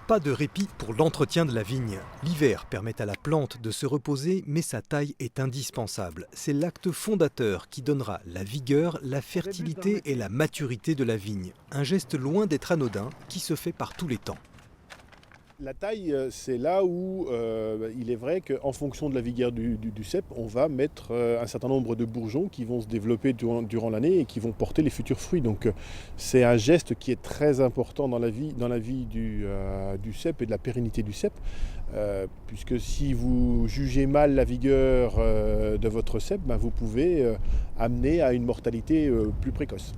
Pas de répit pour l'entretien de la vigne. L'hiver permet à la plante de se reposer, mais sa taille est indispensable. C'est l'acte fondateur qui donnera la vigueur, la fertilité et la maturité de la vigne. Un geste loin d'être anodin qui se fait par tous les temps. La taille, c'est là où il est vrai qu'en fonction de la vigueur du cep, on va mettre un certain nombre de bourgeons qui vont se développer durant l'année et qui vont porter les futurs fruits. Donc c'est un geste qui est très important dans la vie du cep et de la pérennité du cep. Puisque si vous jugez mal la vigueur de votre cep, vous pouvez amener à une mortalité plus précoce.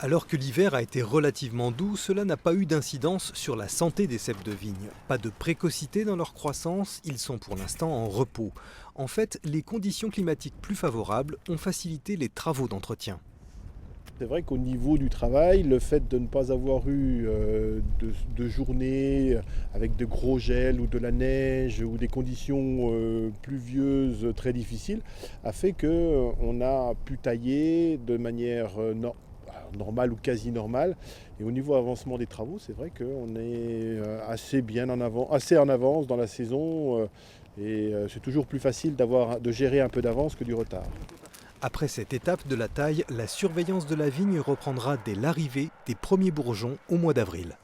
Alors que l'hiver a été relativement doux, cela n'a pas eu d'incidence sur la santé des ceps de vigne. Pas de précocité dans leur croissance, ils sont pour l'instant en repos. En fait, les conditions climatiques plus favorables ont facilité les travaux d'entretien. C'est vrai qu'au niveau du travail, le fait de ne pas avoir eu de journées avec de gros gels ou de la neige ou des conditions pluvieuses très difficiles a fait qu'on a pu tailler de manière normale ou quasi normale. Et au niveau avancement des travaux, c'est vrai qu'on est assez en avance dans la saison et c'est toujours plus facile de gérer un peu d'avance que du retard. Après cette étape de la taille, la surveillance de la vigne reprendra dès l'arrivée des premiers bourgeons au mois d'avril.